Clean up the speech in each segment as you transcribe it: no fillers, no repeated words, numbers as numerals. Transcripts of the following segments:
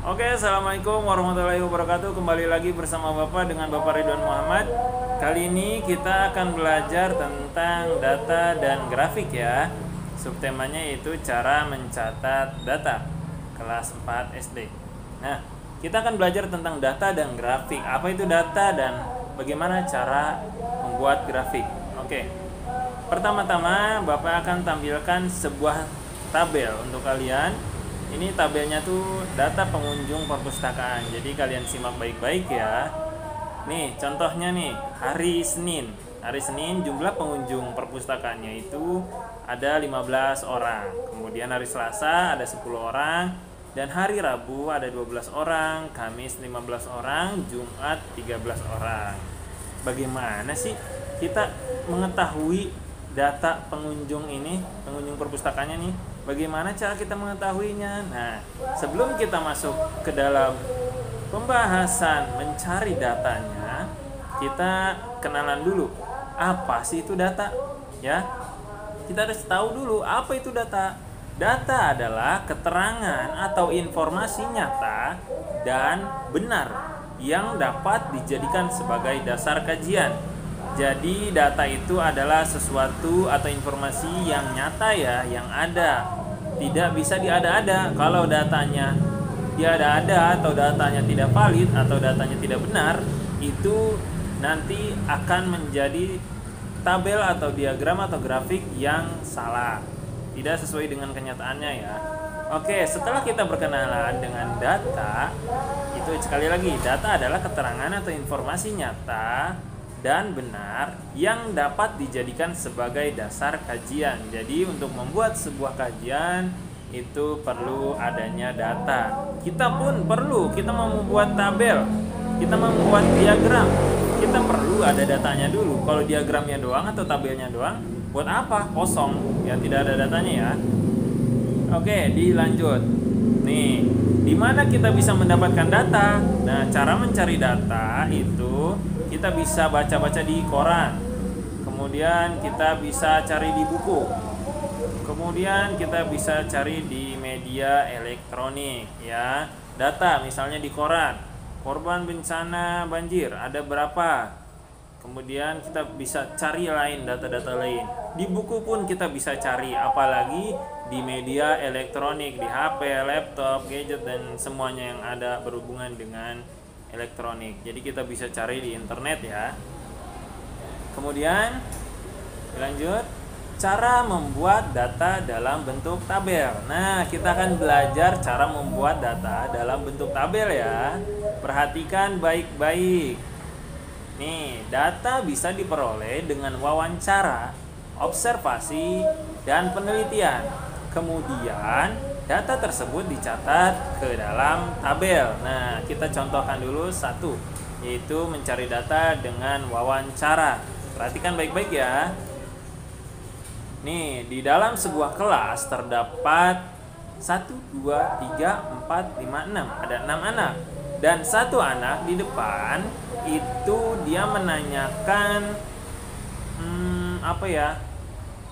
Oke, assalamualaikum warahmatullahi wabarakatuh. Kembali lagi bersama Bapak dengan Bapak Ridwan Muhammad. Kali ini kita akan belajar tentang data dan grafik ya. Subtemanya yaitu cara mencatat data kelas 4 SD. Nah, kita akan belajar tentang data dan grafik. Apa itu data dan bagaimana cara membuat grafik. Oke. Pertama-tama Bapak akan tampilkan sebuah tabel untuk kalian. Ini tabelnya tuh data pengunjung perpustakaan. Jadi kalian simak baik-baik ya. Nih, contohnya nih, hari Senin. Hari Senin jumlah pengunjung perpustakaannya itu ada 15 orang. Kemudian hari Selasa ada 10 orang dan hari Rabu ada 12 orang, Kamis 15 orang, Jumat 13 orang. Bagaimana sih kita mengetahui data pengunjung ini, pengunjung perpustakaannya nih? Bagaimana cara kita mengetahuinya? Nah, sebelum kita masuk ke dalam pembahasan mencari datanya, kita kenalan dulu. Apa sih itu data? Ya, kita harus tahu dulu apa itu data. Data adalah keterangan atau informasi nyata dan benar yang dapat dijadikan sebagai dasar kajian. Jadi data itu adalah sesuatu atau informasi yang nyata ya, yang ada. Tidak bisa diada-ada. Kalau datanya diada-ada atau datanya tidak valid atau datanya tidak benar, itu nanti akan menjadi tabel atau diagram atau grafik yang salah. Tidak sesuai dengan kenyataannya ya. Oke, setelah kita berkenalan dengan data, itu sekali lagi, data adalah keterangan atau informasi nyata dan benar yang dapat dijadikan sebagai dasar kajian. Jadi untuk membuat sebuah kajian itu perlu adanya data. Kita pun perlu, kita mau membuat tabel, kita mau membuat diagram, kita perlu ada datanya dulu. Kalau diagramnya doang atau tabelnya doang, buat apa? Kosong, ya tidak ada datanya ya. Oke, dilanjut. Nih, di mana kita bisa mendapatkan data? Nah, cara mencari data itu kita bisa baca-baca di koran. Kemudian kita bisa cari di buku. Kemudian kita bisa cari di media elektronik ya. Data misalnya di koran. Korban bencana banjir ada berapa? Kemudian kita bisa cari lain data-data lain. Di buku pun kita bisa cari, apalagi di media elektronik, di HP, laptop, gadget dan semuanya yang ada berhubungan dengan elektronik. Jadi kita bisa cari di internet ya. Kemudian lanjut, cara membuat data dalam bentuk tabel. Nah, kita akan belajar cara membuat data dalam bentuk tabel ya. Perhatikan baik-baik. Nih, data bisa diperoleh dengan wawancara, observasi, dan penelitian. Kemudian data tersebut dicatat ke dalam tabel. Nah, kita contohkan dulu satu, yaitu mencari data dengan wawancara. Perhatikan baik-baik ya. Nih, di dalam sebuah kelas terdapat 1, 2, 3, 4, 5, 6. Ada 6 anak. Dan satu anak di depan itu dia menanyakan apa ya?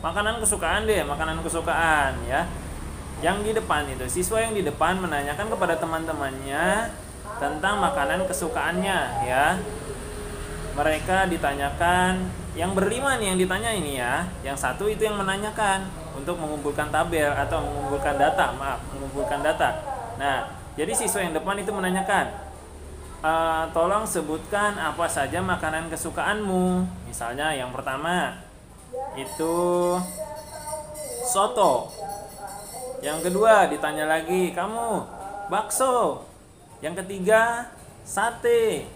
Makanan kesukaan deh, makanan kesukaan ya. Yang di depan itu, siswa yang di depan menanyakan kepada teman-temannya tentang makanan kesukaannya ya. Mereka ditanyakan, yang berlima nih yang ditanya ini ya. Yang satu itu yang menanyakan untuk mengumpulkan tabel atau mengumpulkan data. Nah, jadi siswa yang depan itu menanyakan, tolong sebutkan apa saja makanan kesukaanmu. Misalnya yang pertama itu soto. Yang kedua ditanya lagi, kamu bakso. Yang ketiga sate.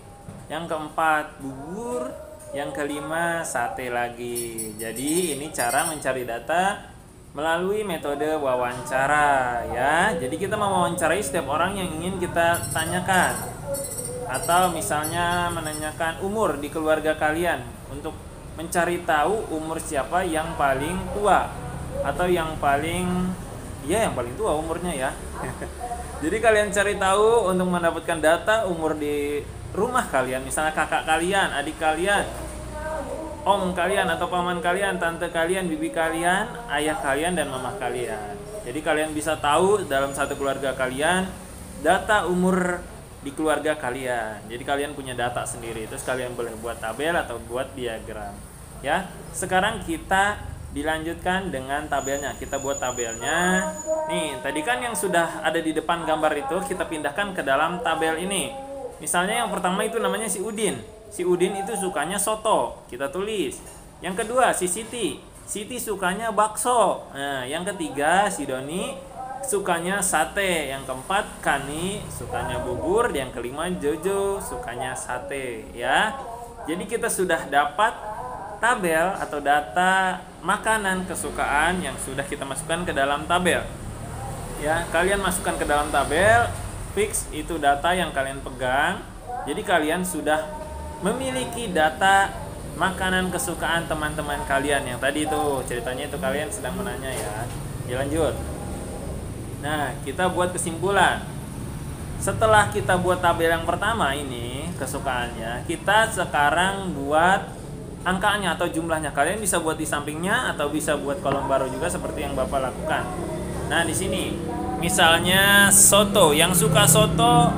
Yang keempat bubur. Yang kelima sate lagi. Jadi ini cara mencari data melalui metode wawancara ya. Jadi kita mewawancarai setiap orang yang ingin kita tanyakan. Atau misalnya menanyakan umur di keluarga kalian untuk mencari tahu umur siapa yang paling tua atau yang paling tua umurnya ya. Jadi kalian cari tahu untuk mendapatkan data umur di rumah kalian, misalnya kakak kalian, adik kalian, om kalian atau paman kalian, tante kalian, bibi kalian, ayah kalian dan mama kalian. Jadi kalian bisa tahu dalam satu keluarga kalian data umur di keluarga kalian. Jadi kalian punya data sendiri, terus kalian boleh buat tabel atau buat diagram. Ya, sekarang kita dilanjutkan dengan tabelnya. Kita buat tabelnya. Nih, tadi kan yang sudah ada di depan gambar itu kita pindahkan ke dalam tabel ini. Misalnya yang pertama itu namanya si Udin. Si Udin itu sukanya soto. Kita tulis. Yang kedua si Siti. Siti sukanya bakso. Nah, yang ketiga si Doni sukanya sate. Yang keempat Kani sukanya bubur. Yang kelima Jojo sukanya sate, ya. Jadi kita sudah dapat tabel atau data makanan kesukaan yang sudah kita masukkan ke dalam tabel. Ya, kalian masukkan ke dalam tabel, fix itu data yang kalian pegang. Jadi kalian sudah memiliki data makanan kesukaan teman-teman kalian yang tadi itu ceritanya itu kalian sedang menanya, ya. Lanjut. Nah, kita buat kesimpulan. Setelah kita buat tabel yang pertama ini kesukaannya, kita sekarang buat angkanya atau jumlahnya. Kalian bisa buat di sampingnya atau bisa buat kolom baru juga seperti yang Bapak lakukan. Nah, di sini misalnya soto, yang suka soto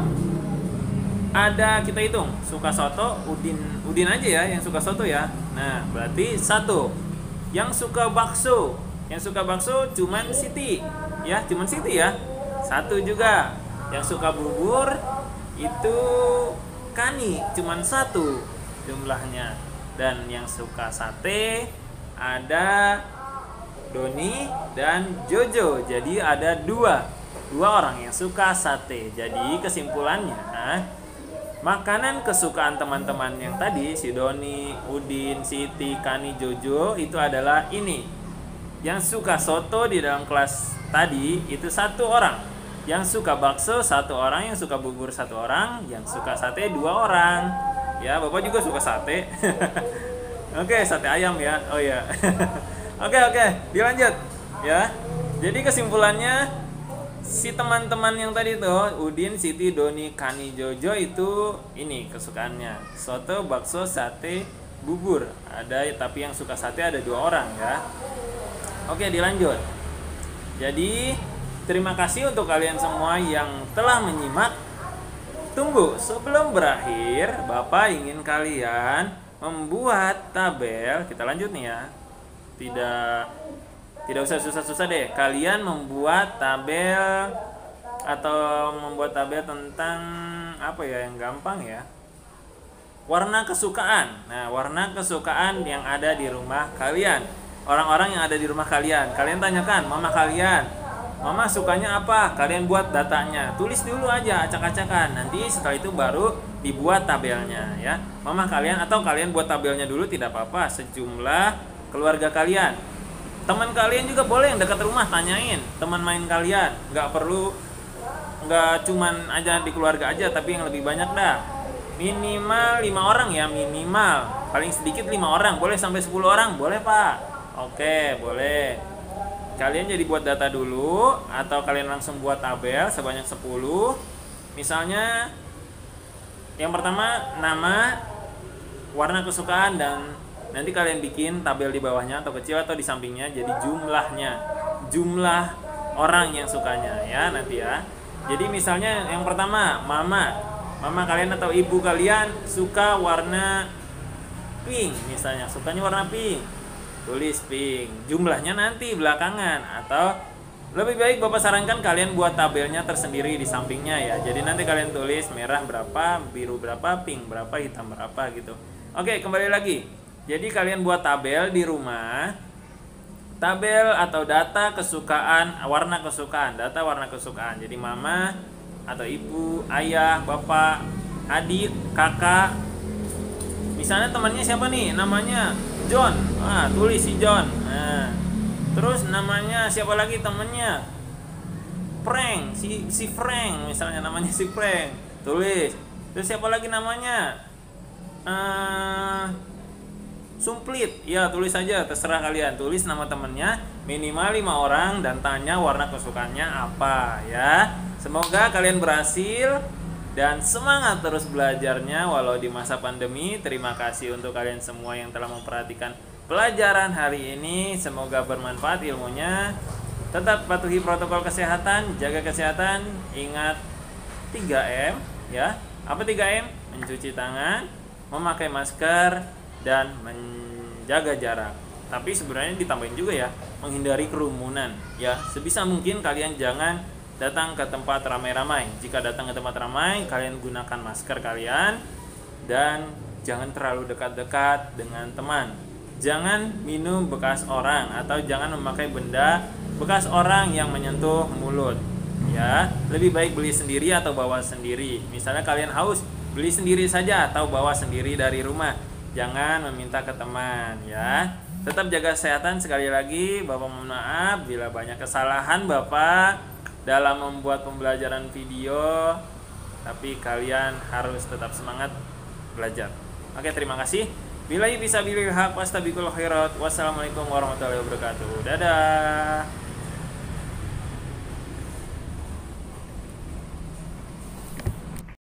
ada, kita hitung. Suka soto Udin aja ya yang suka soto, ya. Nah, berarti 1. Yang suka bakso cuman Siti. Ya, cuman Siti ya. 1 juga. Yang suka bubur itu Kani, cuman 1 jumlahnya. Dan yang suka sate ada Doni dan Jojo. Jadi ada 2 orang yang suka sate. Jadi kesimpulannya, makanan kesukaan teman-teman yang tadi si Doni, Udin, Siti, Kani, Jojo itu adalah ini. Yang suka soto di dalam kelas tadi itu 1 orang. Yang suka bakso 1 orang, yang suka bubur 1 orang, yang suka sate 2 orang. Ya, Bapak juga suka sate. Oke, sate ayam ya. Oh ya. Oke, dilanjut ya. Jadi kesimpulannya si teman-teman yang tadi tuh Udin, Siti, Doni, Kani, Jojo itu ini kesukaannya. Soto, bakso, sate, bubur. Ada, tapi yang suka sate ada 2 orang ya. Oke, dilanjut. Jadi terima kasih untuk kalian semua yang telah menyimak. Tunggu, sebelum berakhir, Bapak ingin kalian membuat tabel. Kita lanjut nih ya. Tidak usah susah-susah deh. Kalian membuat tabel atau membuat tabel tentang apa ya yang gampang ya? Warna kesukaan. Nah, warna kesukaan yang ada di rumah kalian. Orang-orang yang ada di rumah kalian. Kalian tanyakan mama kalian, mama sukanya apa? Kalian buat datanya. Tulis dulu aja, acak-acakan. Nanti setelah itu baru dibuat tabelnya ya. Mama kalian atau kalian buat tabelnya dulu tidak apa-apa. Sejumlah keluarga kalian. Teman kalian juga boleh yang dekat rumah, tanyain. Teman main kalian. Nggak cuman aja di keluarga aja, tapi yang lebih banyak dah. Minimal 5 orang ya, minimal. Paling sedikit 5 orang. Boleh sampai 10 orang? Boleh, Pak. Oke, boleh. Kalian jadi buat data dulu atau kalian langsung buat tabel sebanyak 10. Misalnya yang pertama nama, warna kesukaan, dan nanti kalian bikin tabel di bawahnya atau kecil atau di sampingnya jadi jumlahnya. Jumlah orang yang sukanya ya nanti ya. Jadi misalnya yang pertama mama kalian atau ibu kalian suka warna pink misalnya, sukanya warna pink. Tulis pink, jumlahnya nanti belakangan. Atau lebih baik Bapak sarankan kalian buat tabelnya tersendiri di sampingnya ya. Jadi nanti kalian tulis merah berapa, biru berapa, pink berapa, hitam berapa gitu. Oke, kembali lagi. Jadi kalian buat tabel di rumah. Tabel atau data kesukaan, warna kesukaan, data warna kesukaan. Jadi mama atau ibu, ayah, bapak, adik, kakak. Misalnya temannya siapa nih? Namanya John. Tulis si John. Nah, terus namanya siapa lagi temennya? Frank, si Frank misalnya namanya si Frank. Tulis. Terus siapa lagi namanya? Sumplit. Ya, tulis aja, terserah kalian. Tulis nama temennya, minimal 5 orang dan tanya warna kesukaannya apa ya. Semoga kalian berhasil dan semangat terus belajarnya walau di masa pandemi. Terima kasih untuk kalian semua yang telah memperhatikan pelajaran hari ini. Semoga bermanfaat ilmunya. Tetap patuhi protokol kesehatan, jaga kesehatan, ingat 3M ya. Apa 3M? Mencuci tangan, memakai masker, dan menjaga jarak. Tapi sebenarnya ditambahin juga ya, menghindari kerumunan ya. Sebisa mungkin kalian jangan datang ke tempat ramai-ramai. Jika datang ke tempat ramai, kalian gunakan masker kalian dan jangan terlalu dekat-dekat dengan teman. Jangan minum bekas orang atau jangan memakai benda bekas orang yang menyentuh mulut. Ya, lebih baik beli sendiri atau bawa sendiri. Misalnya kalian haus, beli sendiri saja atau bawa sendiri dari rumah. Jangan meminta ke teman ya. Tetap jaga kesehatan. Sekali lagi Bapak mohon maaf bila banyak kesalahan Bapak dalam membuat pembelajaran video, tapi kalian harus tetap semangat belajar. Oke, terima kasih. Billahi fisabilil haq wastabiqul khairat. Wassalamualaikum warahmatullahi wabarakatuh. Dadah.